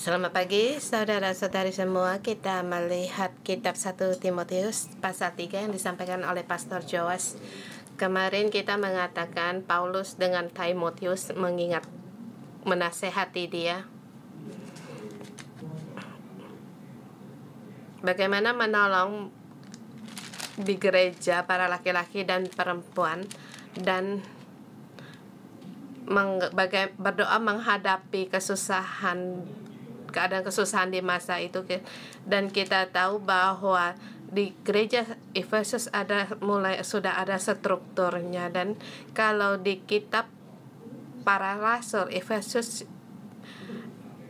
Selamat pagi, saudara-saudari semua. Kita melihat kitab 1 Timotius pasal 3 yang disampaikan oleh Pastor Joas. Kemarin kita mengatakan Paulus dengan Timotius menasehati dia bagaimana menolong di gereja para laki-laki dan perempuan, dan berdoa menghadapi keadaan kesusahan di masa itu. Dan kita tahu bahwa di gereja Efesus sudah ada strukturnya, dan kalau di kitab para rasul Efesus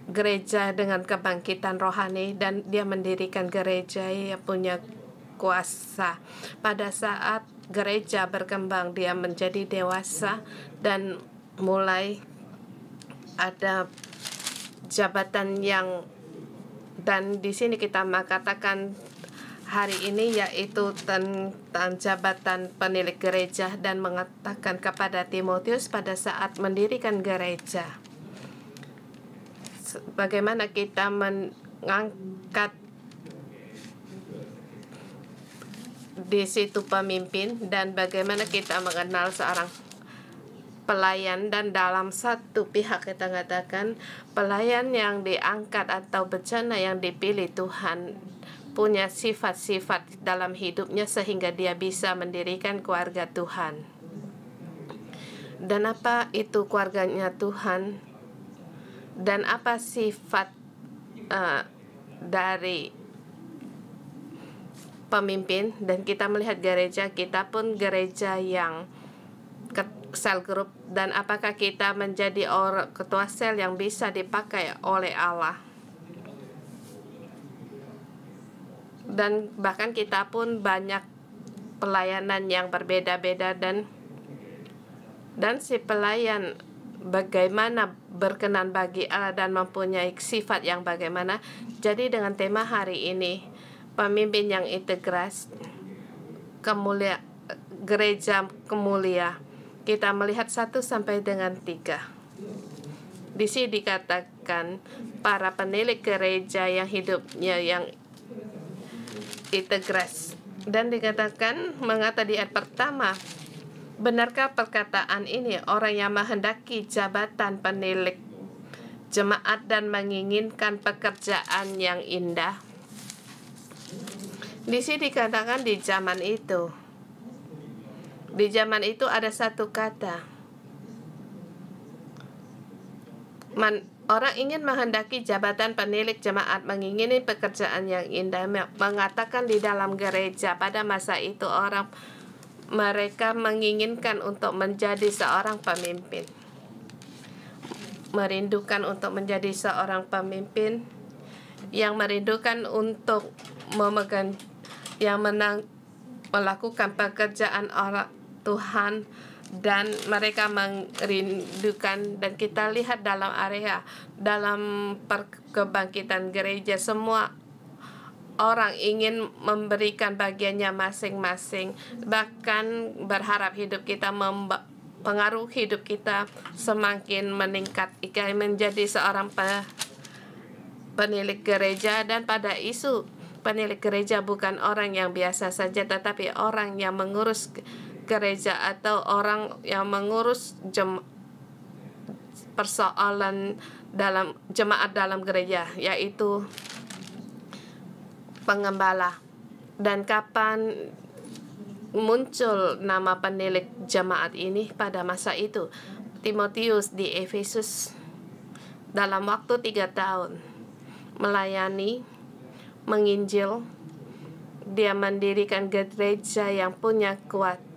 gereja dengan kebangkitan rohani, dan dia mendirikan gereja yang punya kuasa. Pada saat gereja berkembang, dia menjadi dewasa dan mulai ada jabatan dan di sini kita mengatakan hari ini yaitu tentang jabatan penilik gereja, dan mengatakan kepada Timotius pada saat mendirikan gereja bagaimana kita mengangkat di situ pemimpin, dan bagaimana kita mengenal seorang pelayan. Dan dalam satu pihak kita katakan pelayan yang diangkat atau bencana yang dipilih Tuhan punya sifat-sifat dalam hidupnya sehingga dia bisa mendirikan keluarga Tuhan. Dan apa itu keluarganya Tuhan? Dan apa sifat dari pemimpin? Dan kita melihat gereja kita pun gereja yang sel group, dan apakah kita menjadi ketua sel yang bisa dipakai oleh Allah. Dan bahkan kita pun banyak pelayanan yang berbeda-beda, dan si pelayan bagaimana berkenan bagi Allah dan mempunyai sifat yang bagaimana. Jadi dengan tema hari ini, pemimpin yang integras, gereja kemulia, kita melihat 1 sampai dengan 3. Di sini dikatakan para penilik gereja yang hidupnya yang integras, dan dikatakan mengata di ayat pertama, benarkah perkataan ini? Orang yang menghendaki jabatan penilik jemaat dan menginginkan pekerjaan yang indah. Di sini dikatakan di zaman itu ada satu kata, orang ingin menghendaki jabatan penilik jemaat, mengingini pekerjaan yang indah. Mengatakan di dalam gereja pada masa itu mereka menginginkan untuk menjadi seorang pemimpin, merindukan untuk menjadi seorang pemimpin, yang merindukan untuk melakukan pekerjaan orang Tuhan, dan mereka merindukan. Dan kita lihat dalam kebangkitan gereja, semua orang ingin memberikan bagiannya masing-masing, bahkan berharap hidup kita pengaruh hidup kita semakin meningkat menjadi seorang penilik gereja. Dan pada isu penilik gereja bukan orang yang biasa saja, tetapi orang yang mengurus gereja atau orang yang mengurus persoalan dalam jemaat dalam gereja, yaitu pengembala. Dan kapan muncul nama penilik jemaat ini? Pada masa itu Timotius di Efesus dalam waktu 3 tahun melayani, menginjil, dia mendirikan gereja yang punya kuat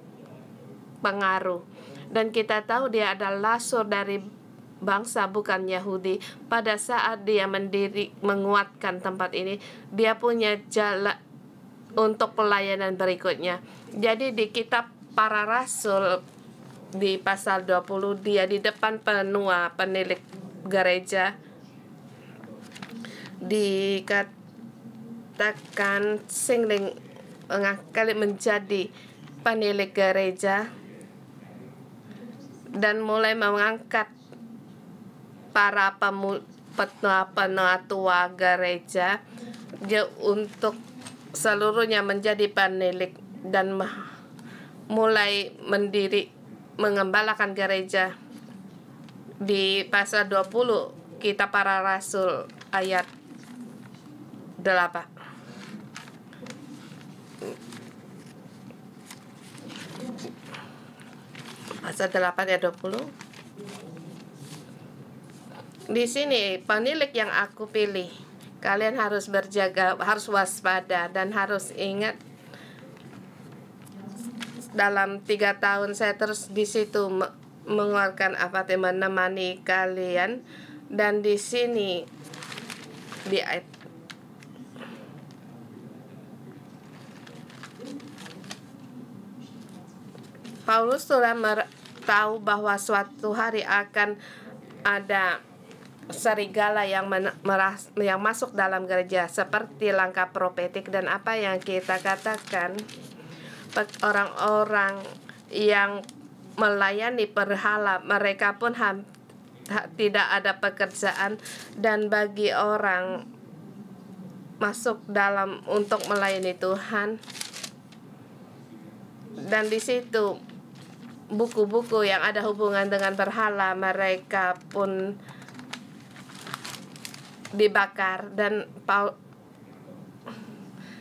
pengaruh. Dan kita tahu dia adalah rasul dari bangsa bukan Yahudi. Pada saat dia menguatkan tempat ini, dia punya jalan untuk pelayanan berikutnya. Jadi di kitab para rasul di pasal 20, dia di depan penilik gereja dikatakan singling kali menjadi penilik gereja, dan mulai mengangkat para penatua gereja untuk seluruhnya menjadi penilik dan mulai mengembalakan gereja. Di pasal 20 Kitab Para Rasul ayat 8. Pasal 8 ayat 20. Di sini penilik yang aku pilih. Kalian harus berjaga, harus waspada, dan harus ingat dalam 3 tahun saya terus di situ mengeluarkan menemani kalian. Dan di sini di ayat Paulus sudah tahu bahwa suatu hari akan ada serigala yang masuk dalam gereja seperti langkah profetik. Dan apa yang kita katakan, orang-orang yang melayani berhala, mereka pun tidak ada pekerjaan, dan bagi orang masuk dalam untuk melayani Tuhan, dan di situ buku-buku yang ada hubungan dengan berhala mereka pun dibakar. Dan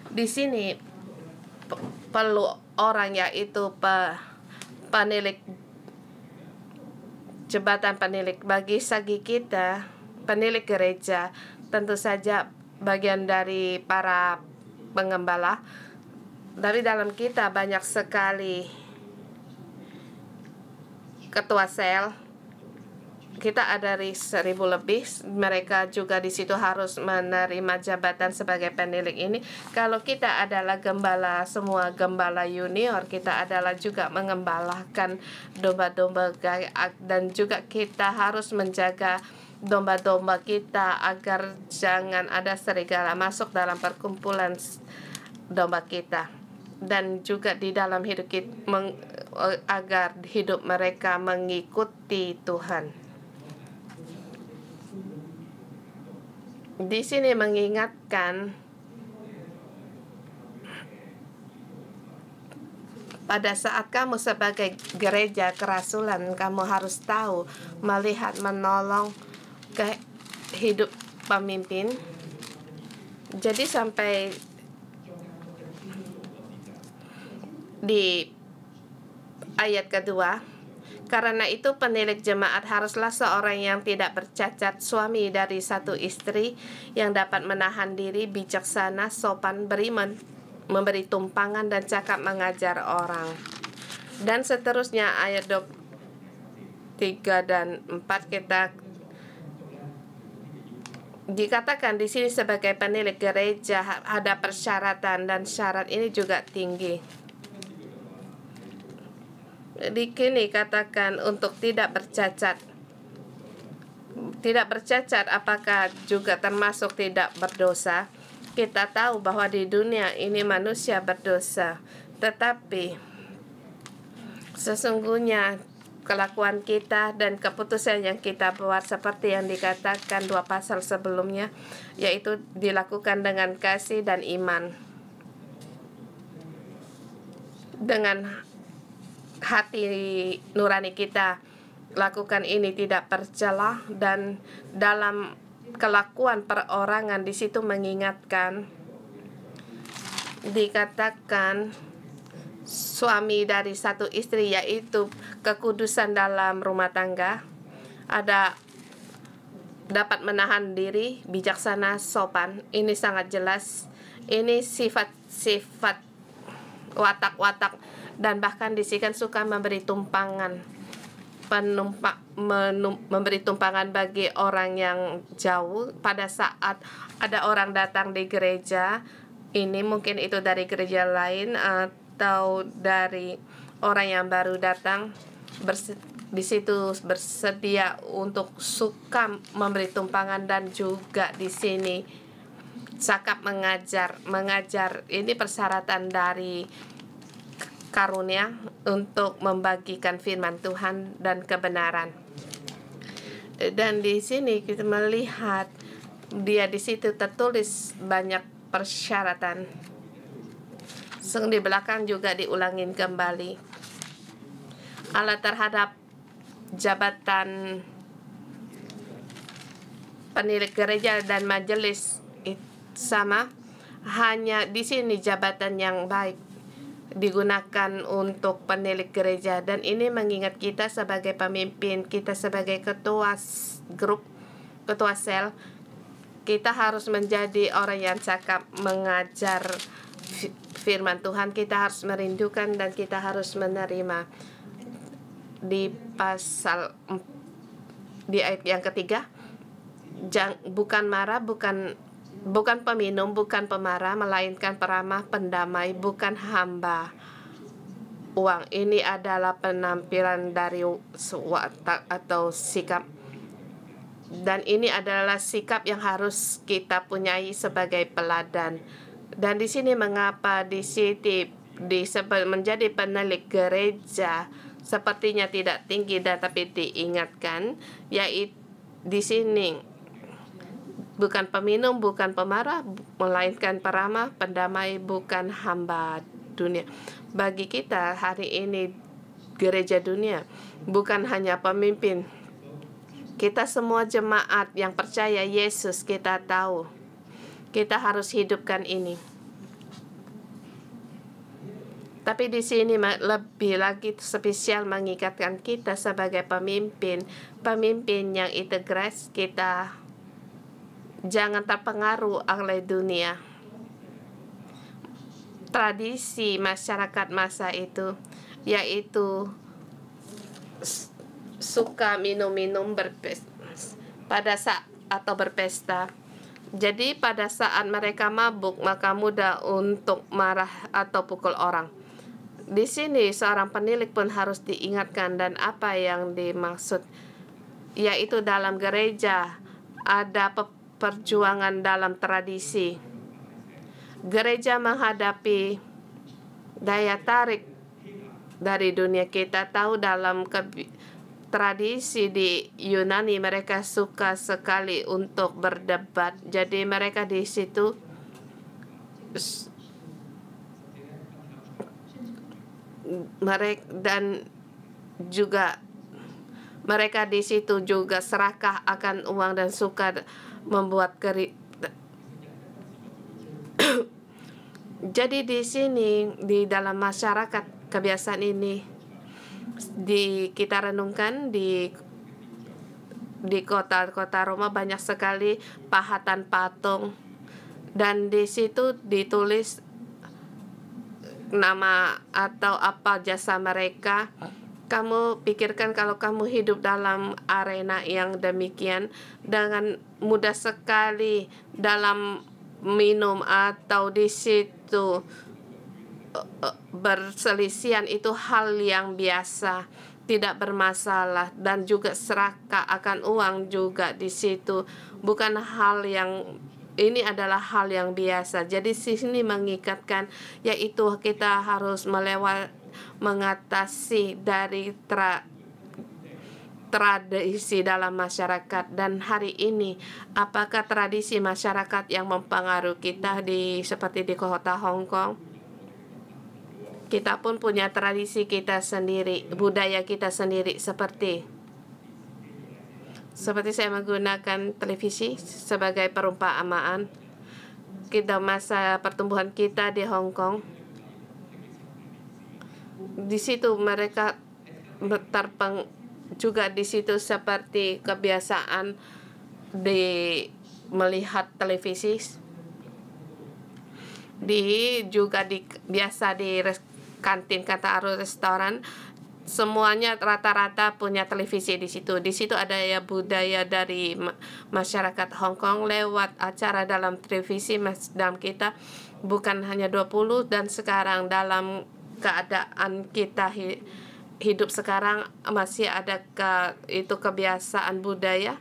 di sini perlu orang, yaitu penilik jabatan penilik. Bagi segi kita penilik gereja tentu saja bagian dari para pengembala. Dari dalam kita banyak sekali ketua sel. Kita ada 1.000 lebih. Mereka juga di situ harus menerima jabatan sebagai penilik ini. Kalau kita adalah gembala, semua gembala junior, kita adalah juga mengembalakan domba-domba, dan juga kita harus menjaga domba-domba kita agar jangan ada serigala masuk dalam perkumpulan domba kita. Dan juga di dalam hidup kita, agar hidup mereka mengikuti Tuhan. Di sini mengingatkan pada saat kamu sebagai gereja kerasulan, kamu harus tahu melihat, menolong ke hidup pemimpin. Jadi sampai di ayat kedua, karena itu penilik jemaat haruslah seorang yang tidak bercacat, suami dari satu istri, yang dapat menahan diri, bijaksana, sopan, memberi tumpangan, dan cakap mengajar orang. Dan seterusnya ayat 3 dan 4 kita dikatakan di sini sebagai penilik gereja ada persyaratan, dan syarat ini juga tinggi. Di sini katakan untuk tidak bercacat. Tidak bercacat apakah juga termasuk tidak berdosa? Kita tahu bahwa di dunia ini manusia berdosa, tetapi sesungguhnya kelakuan kita dan keputusan yang kita buat seperti yang dikatakan 2 pasal sebelumnya, yaitu dilakukan dengan kasih dan iman. Dengan hati nurani kita lakukan ini tidak tercela, dan dalam kelakuan perorangan di situ mengingatkan, dikatakan suami dari satu istri, yaitu kekudusan dalam rumah tangga, ada dapat menahan diri, bijaksana, sopan. Ini sangat jelas. Ini sifat-sifat watak-watak, dan bahkan disikan suka memberi tumpangan, memberi tumpangan bagi orang yang jauh. Pada saat ada orang datang di gereja ini, mungkin itu dari gereja lain atau dari orang yang baru datang, di situ bersedia untuk suka memberi tumpangan, dan juga di sini cakap mengajar. Ini persyaratan dari karunia untuk membagikan firman Tuhan dan kebenaran. Dan di sini kita melihat dia di situ tertulis banyak persyaratan. Di belakang juga diulangin kembali. Allah terhadap jabatan penilik gereja dan majelis sama, hanya di sini jabatan yang baik digunakan untuk penilik gereja, dan ini mengingat kita sebagai pemimpin, kita sebagai ketua grup, ketua sel, kita harus menjadi orang yang cakap mengajar firman Tuhan. Kita harus merindukan dan kita harus menerima. Di pasal di ayat yang ketiga, bukan marah, bukan peminum, bukan pemarah, melainkan peramah, pendamai, bukan hamba uang. Ini adalah penampilan dari watak atau sikap, dan ini adalah sikap yang harus kita punyai sebagai peladan. Dan di sini mengapa di sini menjadi penilik gereja sepertinya tidak tinggi, dan tapi diingatkan, yaitu di sini bukan peminum, bukan pemarah, melainkan peramah, pendamai, bukan hamba dunia. Bagi kita hari ini gereja dunia bukan hanya pemimpin, kita semua jemaat yang percaya Yesus, kita tahu kita harus hidupkan ini. Tapi di sini lebih lagi spesial mengikatkan kita sebagai pemimpin yang integras. Kita jangan terpengaruh oleh dunia, tradisi masyarakat masa itu, yaitu suka minum-minum pada saat atau berpesta. Jadi pada saat mereka mabuk, maka mudah untuk marah atau pukul orang. Di sini seorang penilik pun harus diingatkan, dan apa yang dimaksud, yaitu dalam gereja ada perjuangan dalam tradisi. Gereja menghadapi daya tarik dari dunia. Kita tahu dalam tradisi di Yunani, mereka suka sekali untuk berdebat. Jadi mereka di situ mereka di situ juga serakah akan uang dan suka membuat Jadi di sini, di dalam masyarakat, kebiasaan ini kita renungkan di kota-kota Roma banyak sekali pahatan patung, dan di situ ditulis nama atau apa jasa mereka. Kamu pikirkan kalau kamu hidup dalam arena yang demikian, dengan mudah sekali dalam minum atau di situ berselisihan, itu hal yang biasa, tidak bermasalah, dan juga serakah akan uang juga di situ bukan hal yang, ini adalah hal yang biasa. Jadi sini mengikatkan, yaitu kita harus mengatasi dari tradisi dalam masyarakat. Dan hari ini, apakah tradisi masyarakat yang mempengaruhi kita seperti di kota Hong Kong? Kita pun punya tradisi kita sendiri, budaya kita sendiri. Seperti saya menggunakan televisi sebagai perumpamaan. Kita masa pertumbuhan kita di Hong Kong, di situ mereka juga di situ seperti kebiasaan melihat televisi, biasa di kantin, kata arus restoran, semuanya rata-rata punya televisi di situ. Di situ ada ya budaya dari masyarakat Hong Kong lewat acara dalam televisi. Dalam kita bukan hanya 20, dan sekarang dalam keadaan kita hidup sekarang masih ada itu kebiasaan budaya,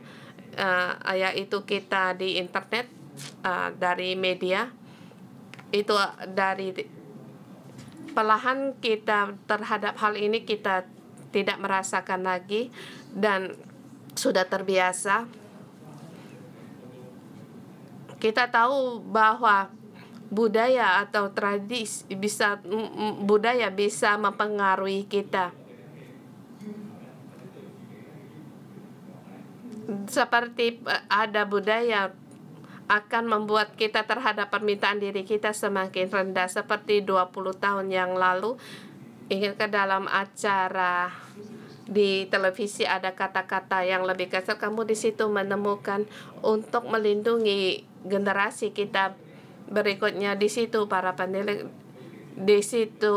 yaitu kita di internet, dari media itu, dari perlahan kita terhadap hal ini kita tidak merasakan lagi. Dan sudah terbiasa. Kita tahu bahwa budaya atau tradisi budaya bisa mempengaruhi kita. Seperti ada budaya akan membuat kita terhadap permintaan diri kita semakin rendah. Seperti 20 tahun yang lalu, ingin ke dalam acara di televisi ada kata-kata yang lebih kasar, kamu di situ menemukan untuk melindungi generasi kita berikutnya. Di situ para penilik di situ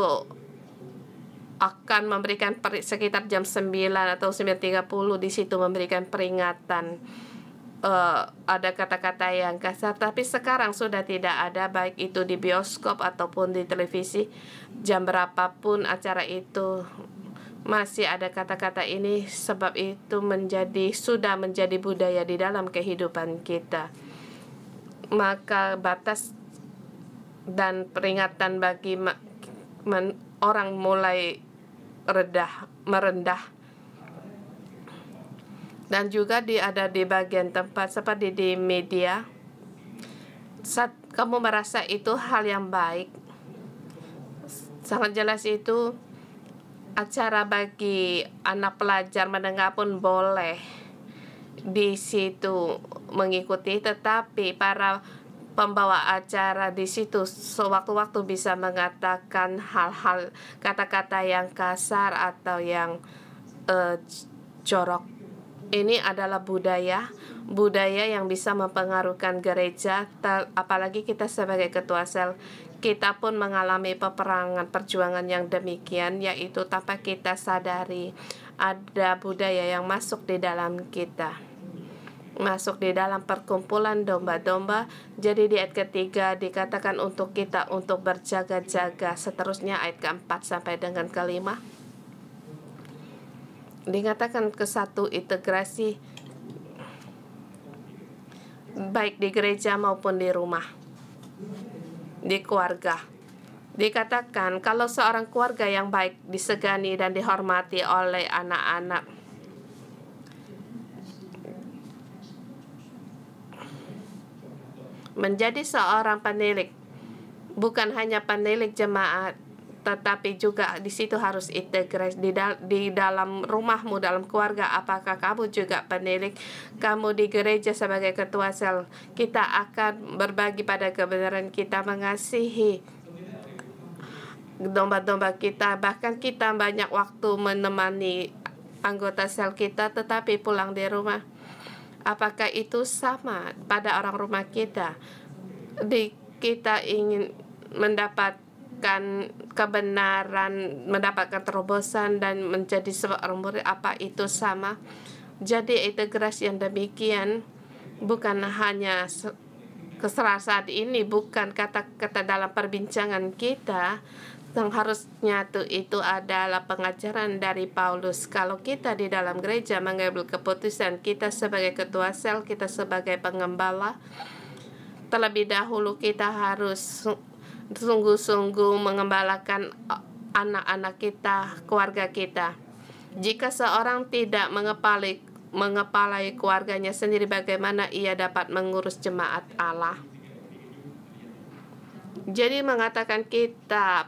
akan memberikan sekitar jam 9 atau 9.30 di situ memberikan peringatan. Ada kata-kata yang kasar, tapi sekarang sudah tidak ada, baik itu di bioskop ataupun di televisi. Jam berapapun acara itu masih ada kata-kata ini, sebab itu sudah menjadi budaya di dalam kehidupan kita. Maka batas dan peringatan bagi orang mulai merendah. Dan juga ada di bagian tempat seperti di media, saat kamu merasa itu hal yang baik, sangat jelas itu acara bagi anak pelajar menengah pun boleh di situ mengikuti, tetapi para pembawa acara di situ sewaktu-waktu bisa mengatakan hal-hal, kata-kata yang kasar atau yang jorok. Ini adalah budaya yang bisa mempengaruhi gereja, apalagi kita sebagai ketua sel. Kita pun mengalami perjuangan yang demikian, yaitu tanpa kita sadari ada budaya yang masuk di dalam kita, masuk di dalam perkumpulan domba-domba. Jadi di ayat ketiga dikatakan untuk kita untuk berjaga-jaga. Seterusnya ayat keempat sampai dengan kelima dikatakan kesatu integrasi baik di gereja maupun di rumah, di keluarga. Dikatakan kalau seorang keluarga yang baik disegani dan dihormati oleh anak-anak, menjadi seorang penilik, bukan hanya penilik jemaat, tetapi juga di situ harus integrasi di dalam rumahmu, dalam keluarga. Apakah kamu juga penilik? Kamu di gereja sebagai ketua sel, kita akan berbagi pada kebenaran, kita mengasihi domba-domba kita, bahkan kita banyak waktu menemani anggota sel kita, tetapi pulang di rumah, apakah itu sama pada orang rumah kita? Kita ingin mendapatkan kebenaran, mendapatkan terobosan dan menjadi seorang murid, apa itu sama? Jadi integrasi yang demikian bukan hanya saat ini, bukan kata-kata dalam perbincangan kita. Yang harusnya itu adalah pengajaran dari Paulus. Kalau kita di dalam gereja mengambil keputusan, kita sebagai ketua sel, kita sebagai pengembala, terlebih dahulu kita harus sungguh-sungguh mengembalakan anak-anak kita, keluarga kita. Jika seorang tidak mengepalai keluarganya sendiri, bagaimana ia dapat mengurus jemaat Allah? Jadi mengatakan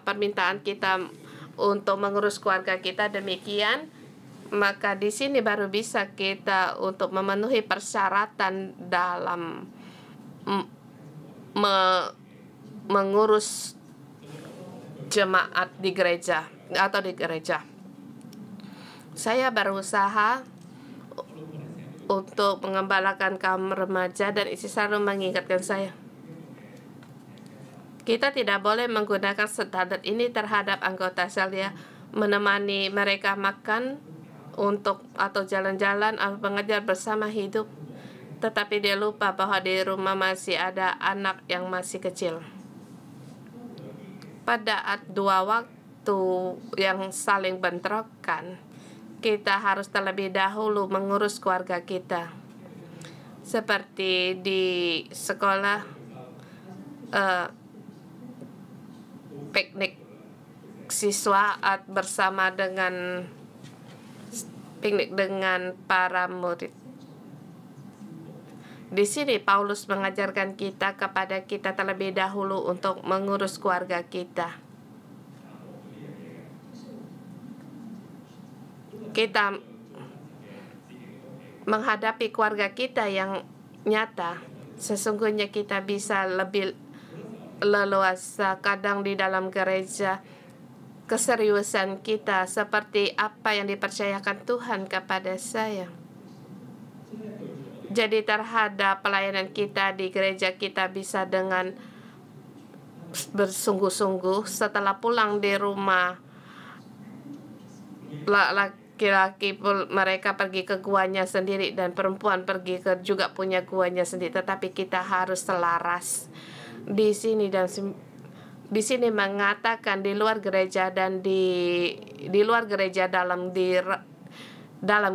permintaan kita untuk mengurus keluarga kita demikian, maka di sini baru bisa kita untuk memenuhi persyaratan dalam mengurus jemaat di gereja atau di gereja. Saya berusaha untuk mengembalakan kaum remaja, dan istri selalu mengingatkan saya, kita tidak boleh menggunakan standar ini terhadap anggota sel, ya, menemani mereka makan atau jalan-jalan atau mengajar bersama hidup, tetapi dia lupa bahwa di rumah masih ada anak yang masih kecil. Pada dua waktu yang saling bentrokan, kita harus terlebih dahulu mengurus keluarga kita. Seperti di sekolah, piknik siswa bersama dengan para murid. Di sini Paulus mengajarkan kita kepada kita terlebih dahulu untuk mengurus keluarga kita. Kita menghadapi keluarga kita yang nyata, sesungguhnya kita bisa lebih leluasa. Kadang di dalam gereja, keseriusan kita seperti apa yang dipercayakan Tuhan kepada saya. Jadi terhadap pelayanan kita di gereja, kita bisa dengan bersungguh-sungguh. Setelah pulang di rumah, laki-laki mereka pergi ke guanya sendiri dan perempuan pergi ke juga punya guanya sendiri. Tetapi kita harus selaras di sini, dan di sini mengatakan di luar gereja dan di luar gereja, dalam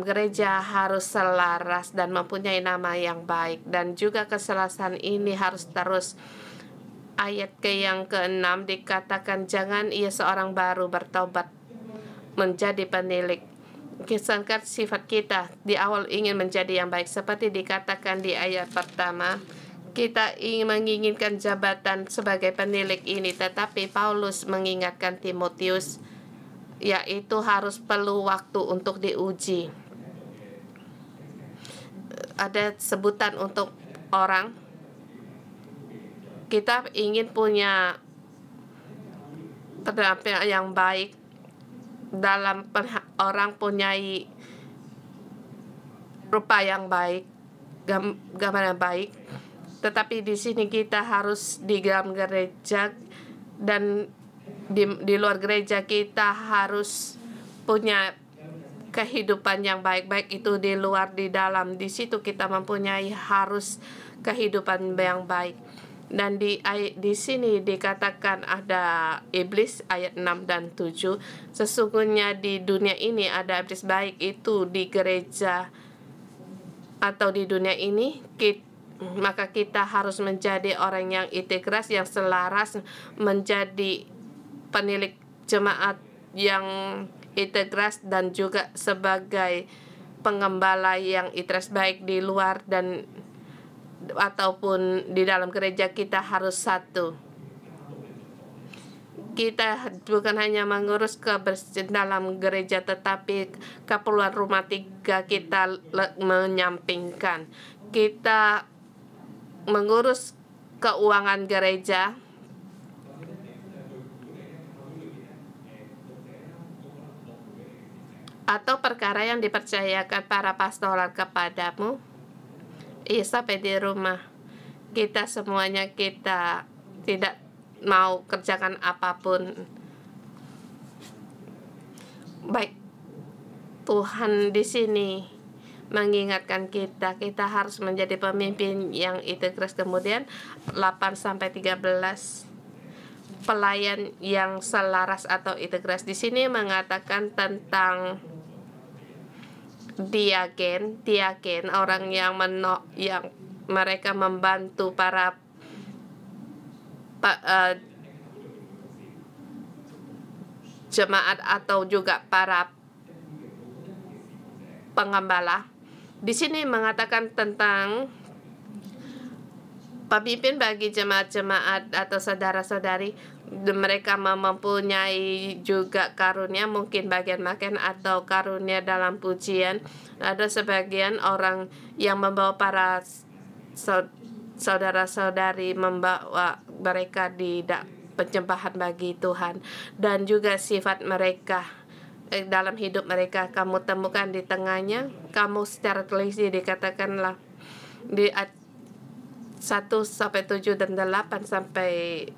gereja harus selaras dan mempunyai nama yang baik, dan juga keselasan ini harus terus. Ayat yang ke-6 dikatakan, jangan ia seorang baru bertobat menjadi penilik. Kisahkan sifat kita di awal ingin menjadi yang baik, seperti dikatakan di ayat pertama. Kita menginginkan jabatan sebagai penilik ini, tetapi Paulus mengingatkan Timotius, yaitu harus perlu waktu untuk diuji. Ada sebutan untuk orang, kita ingin punya penampilan yang baik dalam orang punyai rupa yang baik, gambar yang baik. Tetapi di sini kita harus di dalam gereja dan di luar gereja kita harus punya kehidupan yang baik itu di luar di dalam. Di situ kita mempunyai harus kehidupan yang baik. Dan di sini dikatakan ada iblis ayat 6 dan 7. Sesungguhnya di dunia ini ada iblis baik, itu di gereja atau di dunia ini. Maka kita harus menjadi orang yang integras, yang selaras, menjadi penilik jemaat yang integras, dan juga sebagai pengembala yang integras baik di luar dan ataupun di dalam gereja. Kita harus satu. Kita bukan hanya mengurus kebersihan dalam gereja, tetapi keperluan rumah tangga kita menyampingkan. Kita mengurus keuangan gereja, atau perkara yang dipercayakan para pastoral kepadamu. Sampai di rumah kita semuanya kita tidak mau kerjakan apapun. Baik, Tuhan di sini mengingatkan kita harus menjadi pemimpin yang integras. Kemudian 8-13, pelayan yang selaras atau integras. Di sini mengatakan tentang diaken, orang yang mereka membantu para jemaat atau juga para pengembala. Di sini mengatakan tentang pemimpin bagi jemaat-jemaat atau saudara-saudari. Mereka mempunyai juga karunia, mungkin bagian makan atau karunia dalam pujian. Ada sebagian orang yang membawa para saudara-saudari, membawa mereka di penyembahan bagi Tuhan, dan juga sifat mereka dalam hidup mereka kamu temukan di tengahnya. Kamu secara teliti dikatakanlah di 1-7 dan 8-3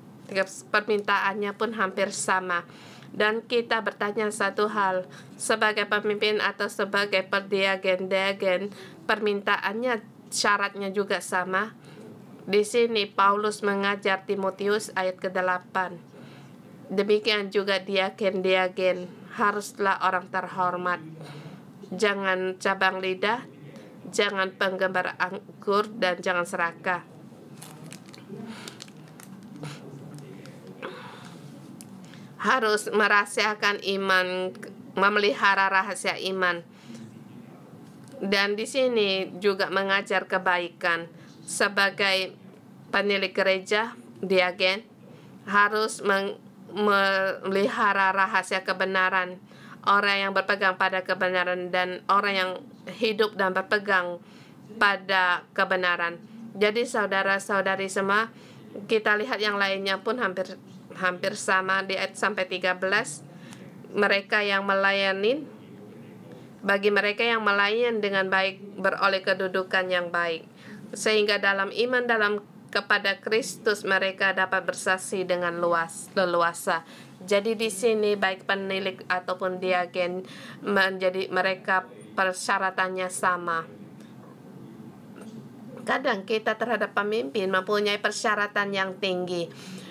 permintaannya pun hampir sama. Dan kita bertanya satu hal, sebagai pemimpin atau sebagai perdiagen, permintaannya syaratnya juga sama. Di sini Paulus mengajar Timotius ayat ke-8. Demikian juga diagen haruslah orang terhormat. Jangan cabang lidah, jangan penggemar anggur, dan jangan serakah. Harus merahasiakan iman, memelihara rahasia iman. Dan di sini juga mengajar kebaikan. sebagai penilik gereja, diagen, harus memelihara rahasia kebenaran. Orang yang berpegang pada kebenaran dan orang yang hidup dan berpegang pada kebenaran. Jadi saudara-saudari semua, kita lihat yang lainnya pun hampir sama di ayat sampai 13. Mereka yang melayani, bagi mereka yang melayani dengan baik beroleh kedudukan yang baik, sehingga dalam iman kepada Kristus mereka dapat bersaksi dengan leluasa. Jadi di sini baik penilik ataupun diagen menjadi mereka persyaratannya sama. Kadang kita terhadap pemimpin mempunyai persyaratan yang tinggi,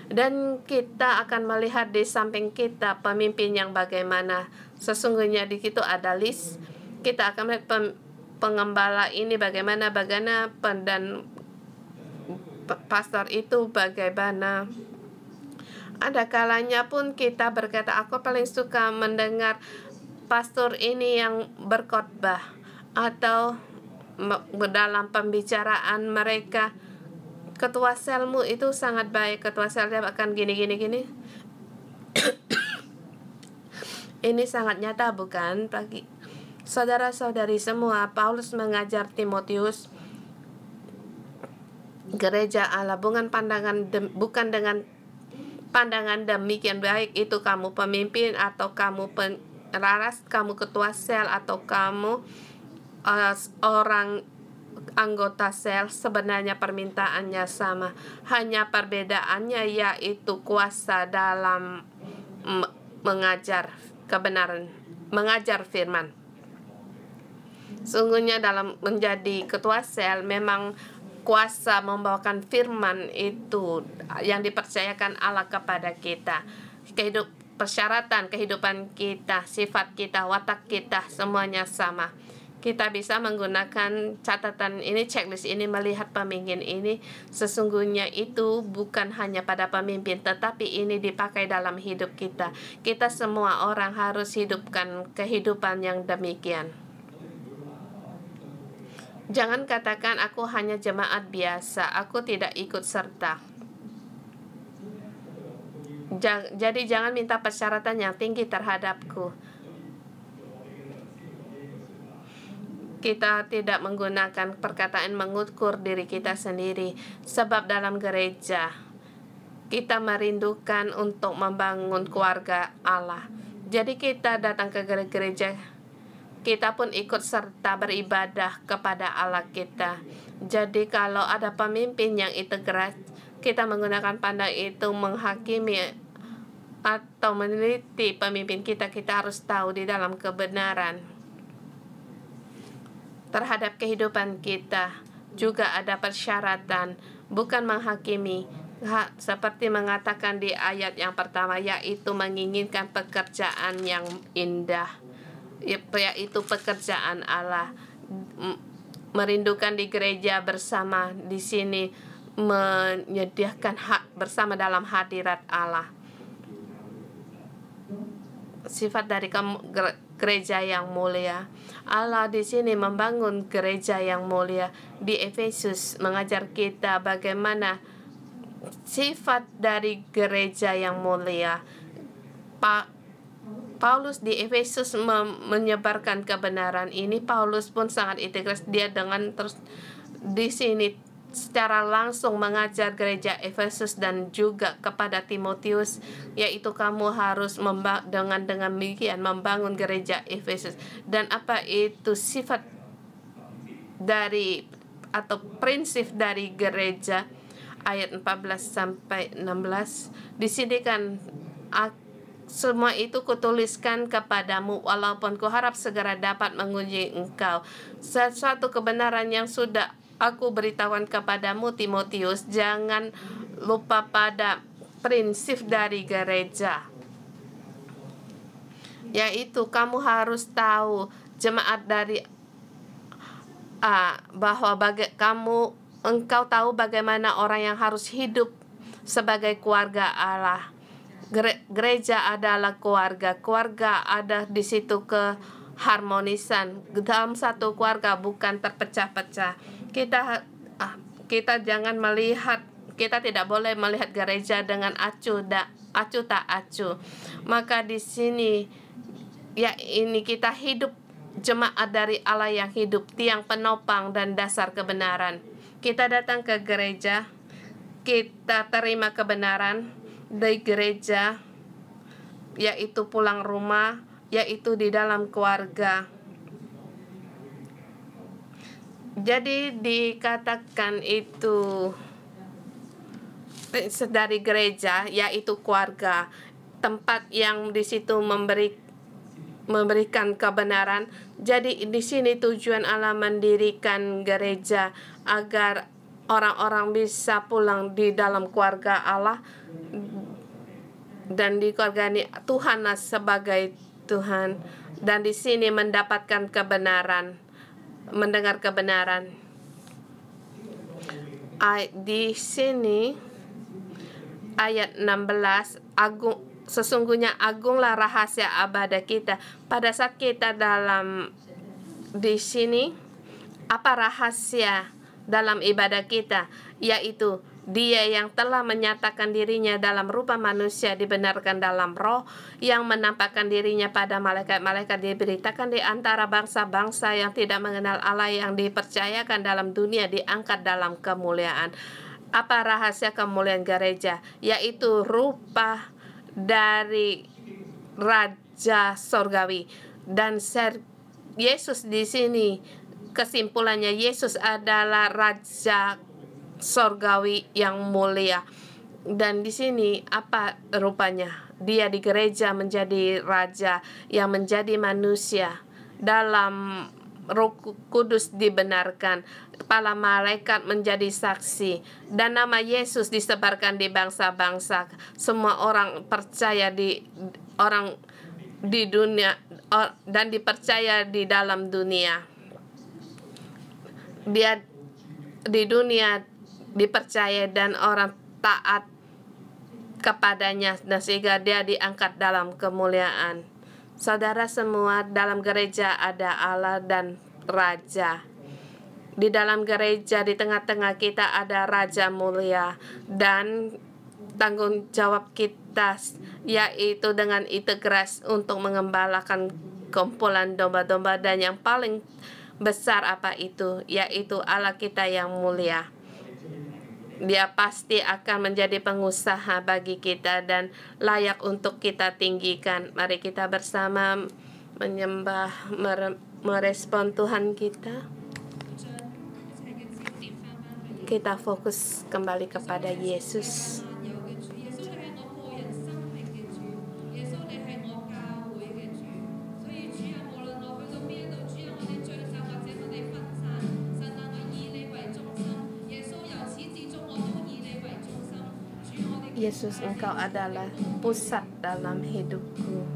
dan kita akan melihat di samping kita pemimpin yang bagaimana. Sesungguhnya di situ ada list. Kita akan melihat pengembala ini bagaimana dan pastor itu bagaimana. Ada kalanya pun kita berkata, aku paling suka mendengar pastor ini yang berkhotbah, atau dalam pembicaraan mereka, ketua selmu itu sangat baik, ketua selnya akan gini. Ini sangat nyata, bukan? Bagi saudara-saudari semua, Paulus mengajar Timotius, gereja Allah bukan dengan pandangan demikian baik itu kamu pemimpin atau kamu penlaras, kamu ketua sel atau kamu orang anggota sel. Sebenarnya permintaannya sama, hanya perbedaannya yaitu kuasa dalam mengajar kebenaran, mengajar firman. Sungguhnya dalam menjadi ketua sel memang kuasa membawakan firman itu yang dipercayakan Allah kepada kita. Persyaratan kehidupan kita, sifat kita, watak kita, semuanya sama. Kita bisa menggunakan catatan ini, checklist ini, melihat pemimpin ini. Sesungguhnya itu bukan hanya pada pemimpin, tetapi ini dipakai dalam hidup kita. Kita semua orang harus hidupkan kehidupan yang demikian. Jangan katakan aku hanya jemaat biasa, aku tidak ikut serta. Jadi jangan minta persyaratan yang tinggi terhadapku. Kita tidak menggunakan perkataan mengukur diri kita sendiri, sebab dalam gereja kita merindukan untuk membangun keluarga Allah. Jadi kita datang ke gereja, kita pun ikut serta beribadah kepada Allah kita. Jadi kalau ada pemimpin yang integras, kita menggunakan pandang itu menghakimi atau meneliti pemimpin kita. Kita harus tahu di dalam kebenaran terhadap kehidupan kita juga ada persyaratan, bukan menghakimi, seperti mengatakan di ayat yang pertama, yaitu menginginkan pekerjaan yang indah, yaitu pekerjaan Allah. Merindukan di gereja bersama, di sini menyediakan hak bersama dalam hadirat Allah. Sifat dari gereja yang mulia. Allah di sini membangun gereja yang mulia. Di Efesus mengajar kita bagaimana sifat dari gereja yang mulia. Paulus di Efesus menyebarkan kebenaran ini. Paulus pun sangat integras, dia dengan terus di sini secara langsung mengajar gereja Efesus dan juga kepada Timotius, yaitu kamu harus dengan demikian membangun gereja Efesus. Dan apa itu sifat dari atau prinsip dari gereja? Ayat 14 sampai 16. Di sini kan semua itu kutuliskan kepadamu, walaupun kuharap segera dapat menguji engkau. Sesuatu kebenaran yang sudah aku beritahukan kepadamu, Timotius, jangan lupa pada prinsip dari gereja, yaitu kamu harus tahu jemaat dari bahwa engkau tahu bagaimana orang yang harus hidup sebagai keluarga Allah. Gereja adalah keluarga ada di situ keharmonisan dalam satu keluarga, bukan terpecah-pecah. kita tidak boleh melihat gereja dengan acuh tak acuh. Maka di sini ini kita hidup jemaat dari Allah yang hidup, tiang penopang dan dasar kebenaran. Kita datang ke gereja, kita terima kebenaran dari gereja, yaitu pulang rumah, yaitu di dalam keluarga. Jadi dikatakan itu dari gereja, yaitu keluarga, tempat yang di situ memberikan kebenaran. Jadi di sini tujuan Allah mendirikan gereja agar orang-orang bisa pulang di dalam keluarga Allah, dan di keluarga ini Tuhanlah sebagai Tuhan, dan di sini mendapatkan kebenaran, mendengar kebenaran. Di sini ayat 16, sesungguhnya agunglah rahasia abadi kita. Pada saat kita di sini, apa rahasia dalam ibadah kita? Yaitu Dia yang telah menyatakan dirinya dalam rupa manusia, dibenarkan dalam roh, yang menampakkan dirinya pada malaikat-malaikat, diberitakan di antara bangsa-bangsa yang tidak mengenal Allah, yang dipercayakan dalam dunia, diangkat dalam kemuliaan. Apa rahasia kemuliaan gereja? Yaitu rupa dari Raja Sorgawi. Dan Yesus di sini, kesimpulannya, Yesus adalah Raja Sorgawi yang mulia. Dan di sini apa rupanya? Dia di gereja menjadi raja yang menjadi manusia. Dalam Roh Kudus dibenarkan, kepala malaikat menjadi saksi, dan nama Yesus disebarkan di bangsa-bangsa. Semua orang percaya di dunia dan dipercaya di dalam dunia. Dia di dunia dipercaya dan orang taat kepadanya, dan sehingga dia diangkat dalam kemuliaan. Saudara semua, dalam gereja ada Allah dan Raja. Di dalam gereja, di tengah-tengah kita ada Raja mulia, dan tanggung jawab kita yaitu dengan integras untuk mengembalakan kumpulan domba-domba. Dan yang paling besar apa itu? Yaitu Allah kita yang mulia. Dia pasti akan menjadi pengusaha bagi kita dan layak untuk kita tinggikan. Mari kita bersama menyembah, merespon Tuhan kita. Kita fokus kembali kepada Yesus. Yesus, Engkau adalah pusat dalam hidupku.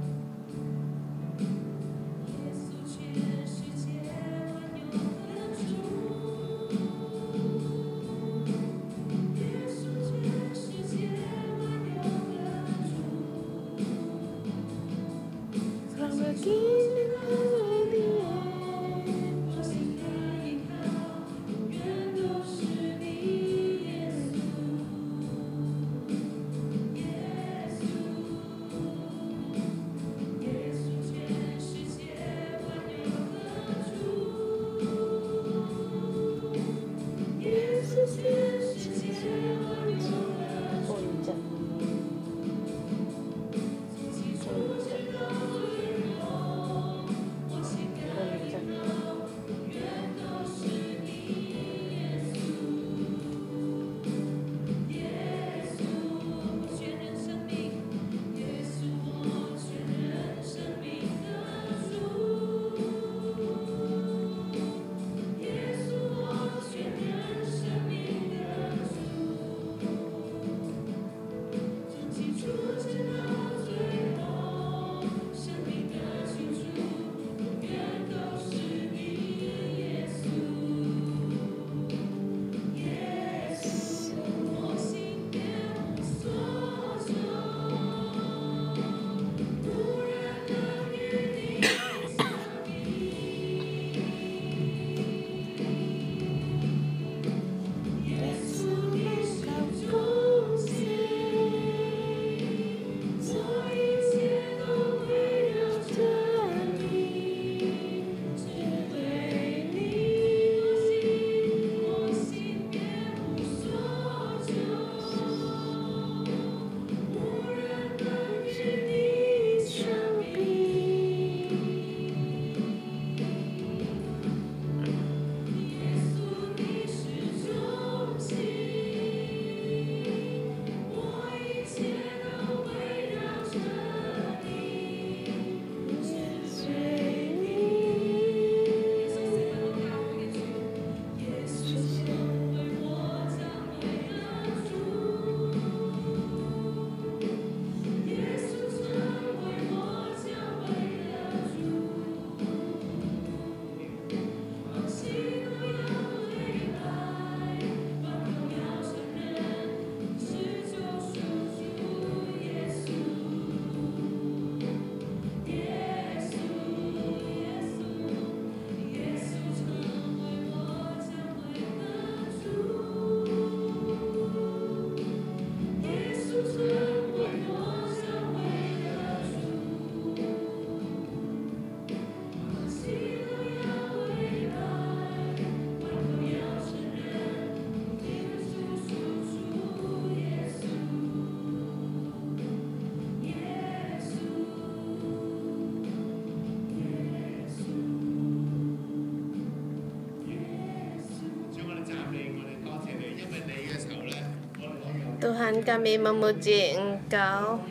Tuhan, kami memuji Engkau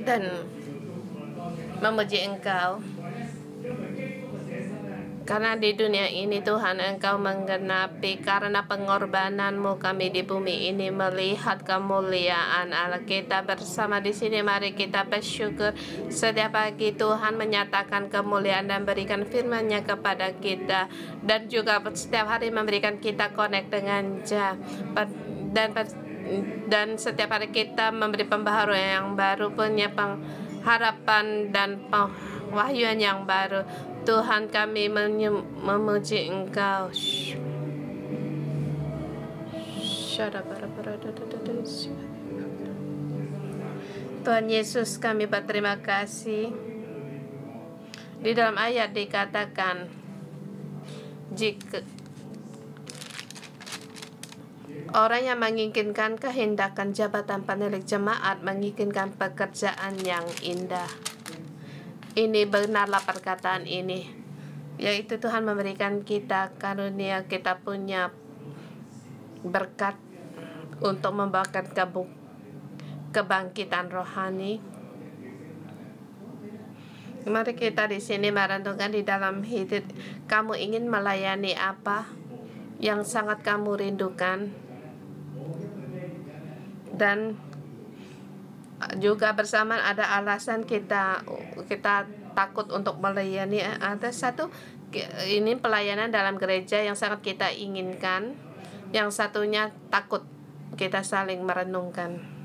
dan memuji Engkau karena di dunia ini Tuhan Engkau menggenapi karena pengorbanan-Mu kami di bumi ini melihat kemuliaan Allah. Kita bersama di sini, mari kita bersyukur setiap pagi Tuhan menyatakan kemuliaan dan berikan firman-Nya kepada kita, dan juga setiap hari memberikan kita connect dengan Dia, dan setiap hari kita memberi pembaharuan yang baru, punya pengharapan dan wahyuan yang baru. Tuhan, kami memuji Engkau. Tuhan Yesus, kami berterima kasih. Di dalam ayat dikatakan, jika orang yang menginginkan kehendakan jabatan penilik jemaat menginginkan pekerjaan yang indah. Ini benarlah perkataan ini, yaitu Tuhan memberikan kita karunia, kita punya berkat untuk membawakan kebangkitan rohani. Mari kita di sini merenungkan di dalam hidup kamu ingin melayani apa yang sangat kamu rindukan, dan juga bersamaan ada alasan kita takut untuk melayani. Ada satu, ini pelayanan dalam gereja yang sangat kita inginkan, yang satunya takut. Kita saling merenungkan.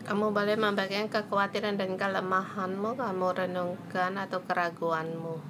Kamu boleh membagikan kekhawatiran dan kelemahanmu, kamu renungkan atau keraguanmu.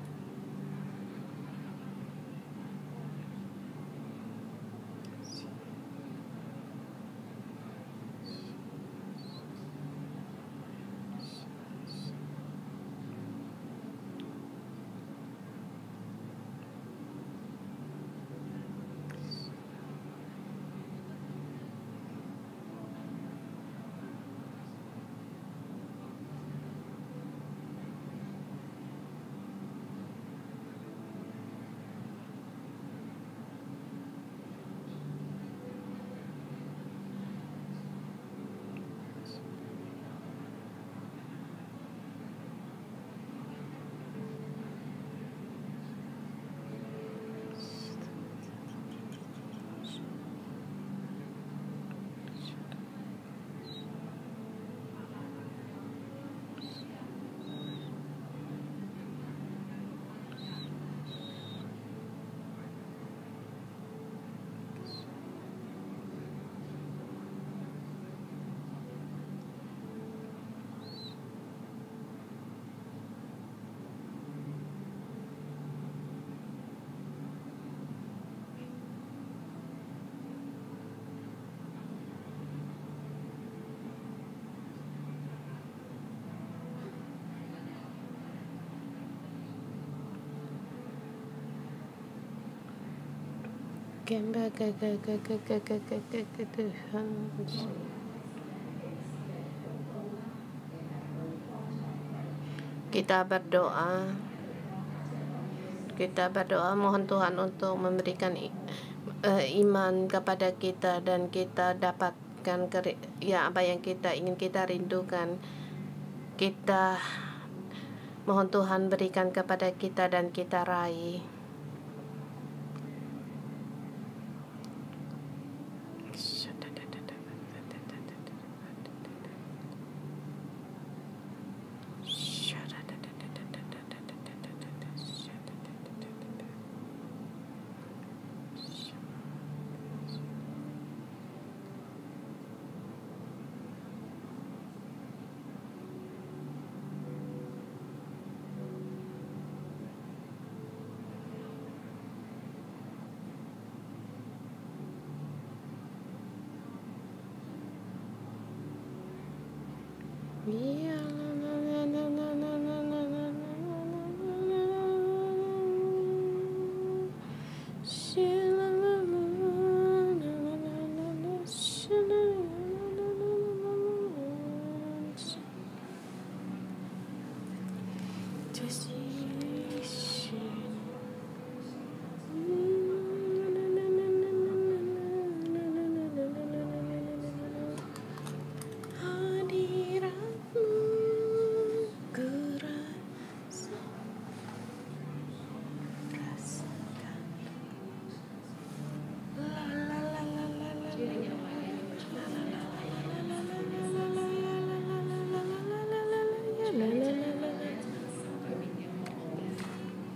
Kita berdoa mohon Tuhan untuk memberikan iman kepada kita, dan kita dapatkan apa yang kita ingin, kita rindukan. Kita mohon Tuhan berikan kepada kita dan kita raih.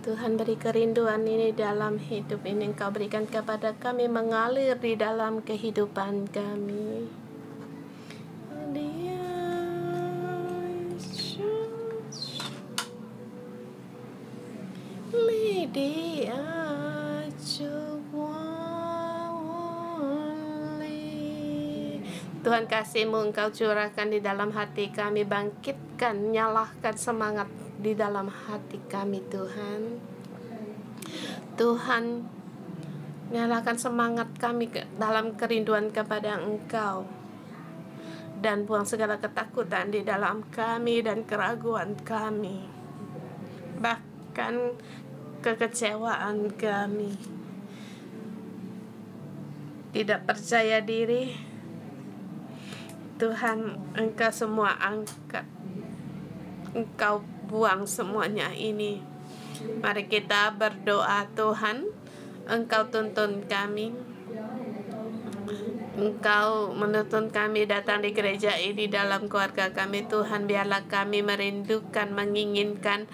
Tuhan, beri kerinduan ini dalam hidup ini Engkau berikan kepada kami, mengalir di dalam kehidupan kami. Tuhan, kasih-Mu Engkau curahkan di dalam hati kami, bangkitkan, nyalakan semangat di dalam hati kami Tuhan. Tuhan, nyalakan semangat kami dalam kerinduan kepada Engkau, dan buang segala ketakutan di dalam kami dan keraguan kami, bahkan kekecewaan kami, tidak percaya diri. Tuhan, Engkau semua angkat, Engkau buang semuanya ini. Mari kita berdoa. Tuhan, Engkau tuntun kami, Engkau menuntun kami datang di gereja ini, dalam keluarga kami. Tuhan, biarlah kami merindukan, menginginkan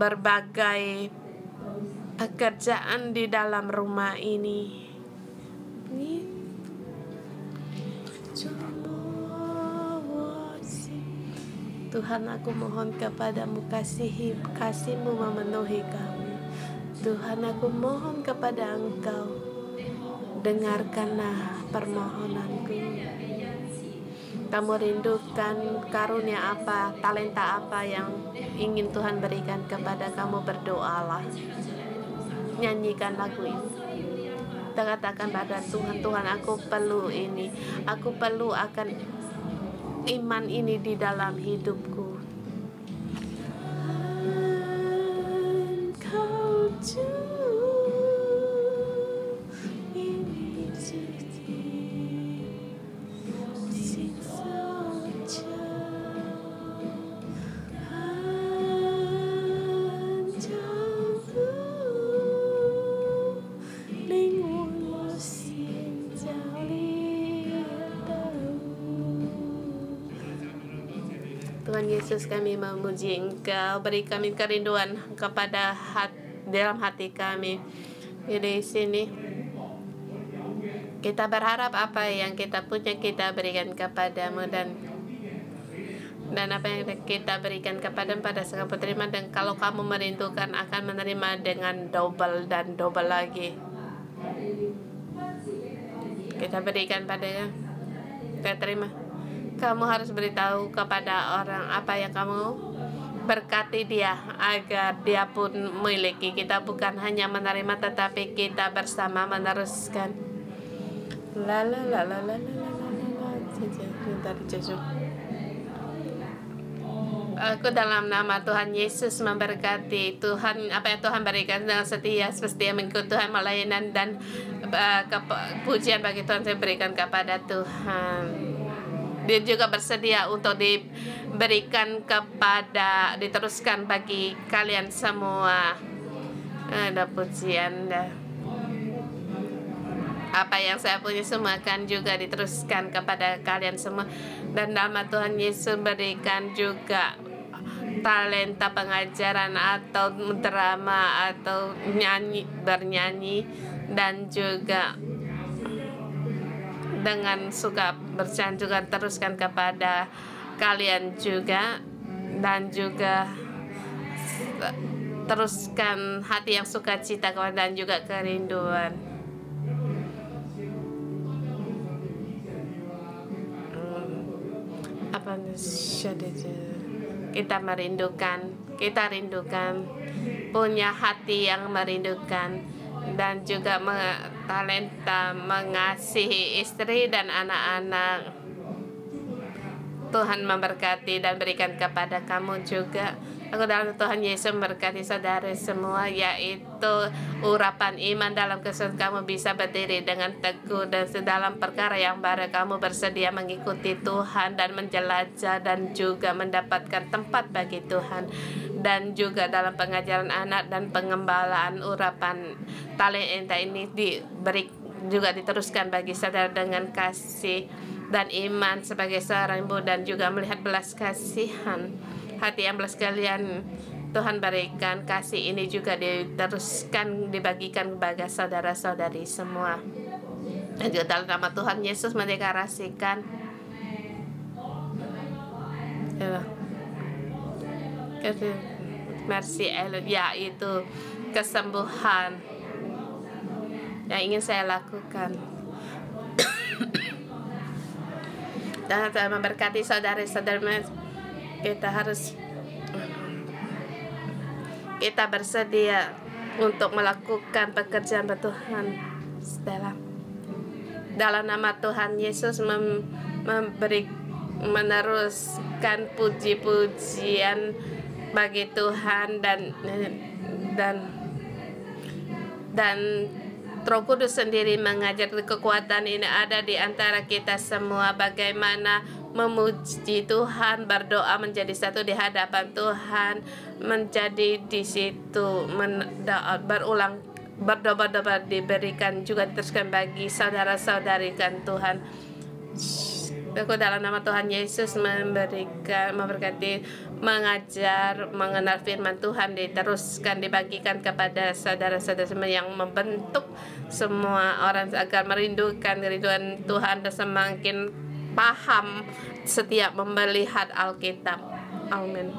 berbagai pekerjaan di dalam rumah ini. Tuhan, aku mohon kepadamu, kasih-Mu memenuhi kami. Tuhan, aku mohon kepada Engkau, dengarkanlah permohonanku. Kamu rindukan karunia apa, talenta apa yang ingin Tuhan berikan kepada kamu, berdoalah. Nyanyikan lagu ini. Katakan pada Tuhan, Tuhan, aku perlu ini. Aku perlu akan iman ini di dalam hidupku. Tuhan Yesus, kami memuji Engkau, beri kami kerinduan kepada dalam hati kami. Di sini kita berharap apa yang kita punya kita berikan kepadamu, dan apa yang kita berikan kepadamu pada segala terima, dan kalau kamu merindukan akan menerima dengan double dan double lagi. Kita berikan padanya, kita terima. Kamu harus beritahu kepada orang apa yang kamu berkati dia agar dia pun memiliki. Kita bukan hanya menerima tetapi kita bersama meneruskan. La la la la la la la la la. Aku dalam nama Tuhan Yesus memberkati Tuhan, apa yang Tuhan berikan dengan setia seperti mengikut Tuhan, melayanan dan pujian bagi Tuhan saya berikan kepada Tuhan. Dia juga bersedia untuk diberikan kepada, diteruskan bagi kalian semua. Ada pujian dah. Apa yang saya punya semua akan juga diteruskan kepada kalian semua. Dan nama Tuhan Yesus berikan juga talenta pengajaran atau drama atau bernyanyi dan juga dengan suka bercanda juga teruskan kepada kalian juga, dan juga teruskan hati yang sukacita dan juga kerinduan. Apa kita rindukan punya hati yang merindukan, dan juga talenta mengasihi istri dan anak-anak. Tuhan memberkati dan berikan kepada kamu juga. Aku dalam Tuhan Yesus memberkati saudara semua, yaitu urapan iman dalam kesulitan kamu bisa berdiri dengan teguh, dan dalam perkara yang baru kamu bersedia mengikuti Tuhan dan menjelajah dan juga mendapatkan tempat bagi Tuhan. Dan juga dalam pengajaran anak dan pengembalaan urapan talenta ini juga diteruskan bagi saudara dengan kasih dan iman sebagai seorang ibu, dan juga melihat belas kasihan hati yang belas kalian Tuhan berikan. Kasih ini juga diteruskan dibagikan kepada saudara-saudari semua. Dan juga dalam nama Tuhan Yesus mendeklarasikan mercy, yaitu kesembuhan yang ingin saya lakukan. Dan Tuhan memberkati saudara-saudara. Kita bersedia untuk melakukan pekerjaan Tuhan. Dalam nama Tuhan Yesus meneruskan puji-pujian bagi Tuhan, dan Roh Kudus sendiri mengajar kekuatan ini ada di antara kita semua, bagaimana memuji Tuhan, berdoa menjadi satu di hadapan Tuhan, menjadi di situ berdoa diberikan juga diteruskan bagi saudara-saudari kan Tuhan. Aku dalam nama Tuhan Yesus memberkati, mengajar, mengenal firman Tuhan diteruskan dibagikan kepada saudara-saudara semua, yang membentuk semua orang agar merindukan kerinduan Tuhan dan semakin paham setiap melihat Alkitab. Amin.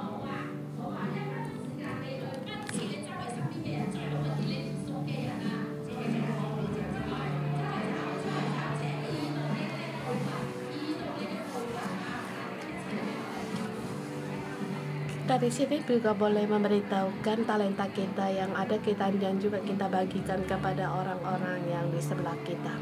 Dari sini juga boleh memberitahukan talenta kita yang ada kita, dan juga kita bagikan kepada orang-orang yang di sebelah kita.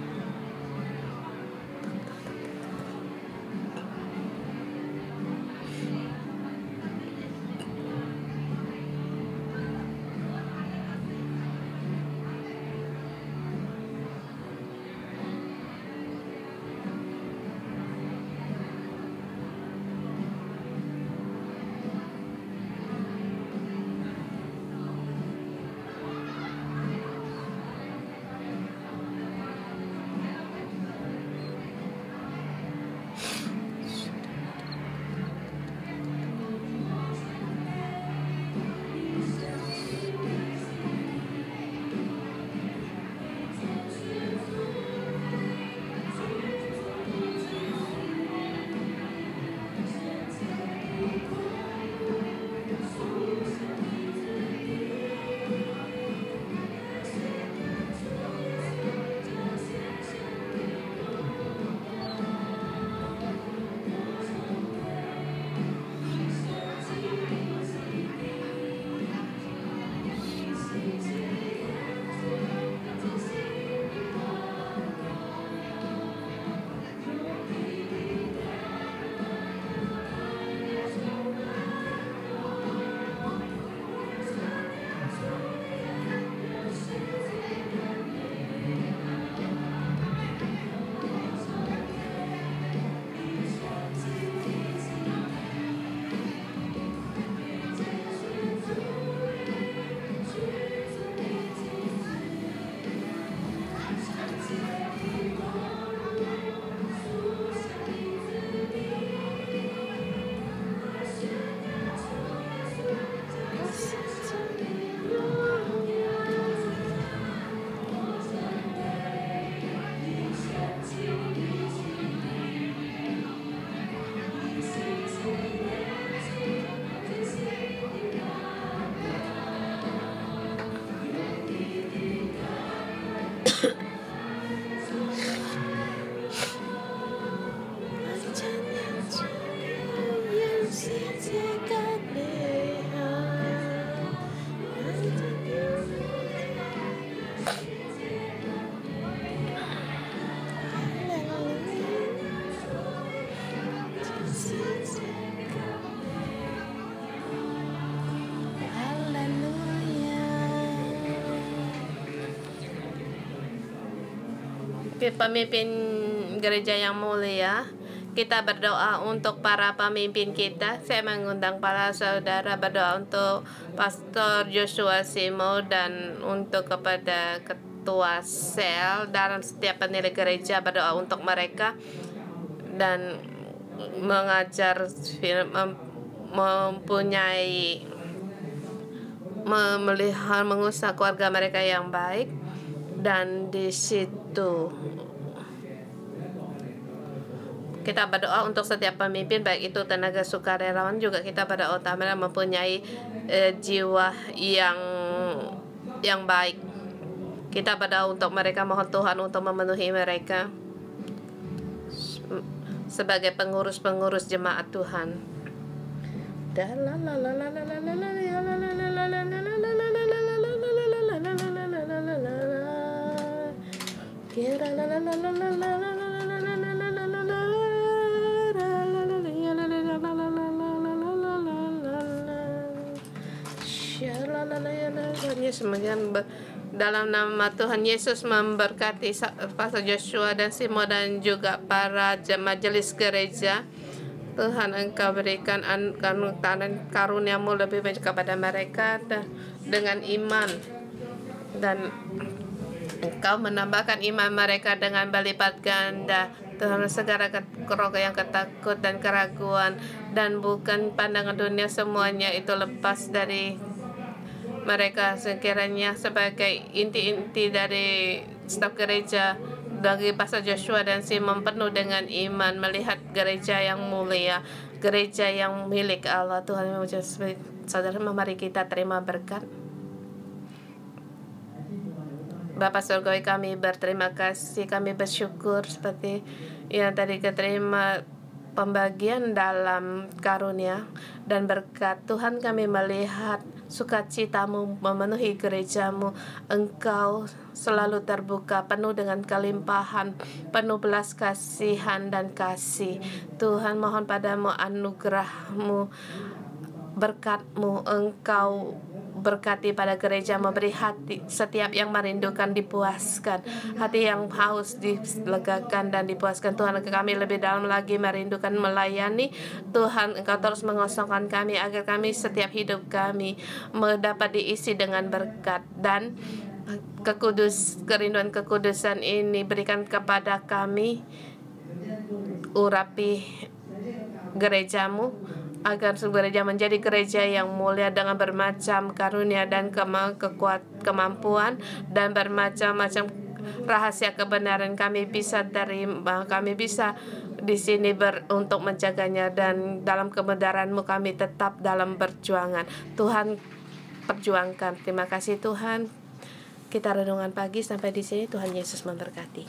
pemimpin gereja yang mulia, kita berdoa untuk para pemimpin kita. Saya mengundang para saudara berdoa untuk Pastor Joshua Simo dan untuk kepada ketua sel dalam setiap penilik gereja, berdoa untuk mereka dan mengajar mempunyai melihat mengusah keluarga mereka yang baik. Dan di situ kita berdoa untuk setiap pemimpin, baik itu tenaga sukarelawan, juga kita berdoa mereka mempunyai jiwa yang baik. Kita berdoa untuk mereka, mohon Tuhan untuk memenuhi mereka sebagai pengurus-pengurus jemaat Tuhan. Dalam nama Tuhan Yesus memberkati Pastor Joshua dan Simo dan juga para majelis gereja. Tuhan, Engkau berikan karunia-Mu lebih banyak kepada mereka dengan iman, dan Engkau menambahkan iman mereka dengan berlipat ganda. Tuhan, segala keroga yang ketakut dan keraguan dan bukan pandangan dunia, semuanya itu lepas dari mereka. Sekiranya sebagai inti-inti dari staf gereja, bagi Pastor Joshua dan Simon penuh dengan iman, melihat gereja yang mulia, gereja yang milik Allah. Tuhan, saudara, mari kita terima berkat. Bapa Surgawi, kami berterima kasih, kami bersyukur seperti yang tadi keterima pembagian dalam karunia dan berkat. Tuhan, kami melihat sukacita-Mu memenuhi gereja-Mu. Engkau selalu terbuka, penuh dengan kelimpahan, penuh belas kasihan dan kasih. Tuhan, mohon padamu anugerah-Mu, berkat-Mu. Engkau berkati pada gereja, memberi hati setiap yang merindukan dipuaskan, hati yang haus dilegakan dan dipuaskan. Tuhan, kami lebih dalam lagi merindukan melayani. Tuhan, Engkau terus mengosongkan kami agar kami setiap hidup kami dapat diisi dengan berkat, dan kerinduan kekudusan ini berikan kepada kami. Urapi gereja-Mu agar gereja menjadi gereja yang mulia dengan bermacam karunia dan kemampuan dan bermacam-macam rahasia kebenaran kami bisa terima. Kami bisa di sini untuk menjaganya, dan dalam kebenaran-Mu kami tetap dalam perjuangan. Tuhan, perjuangkan. Terima kasih Tuhan. Kita renungan pagi sampai di sini. Tuhan Yesus memberkati.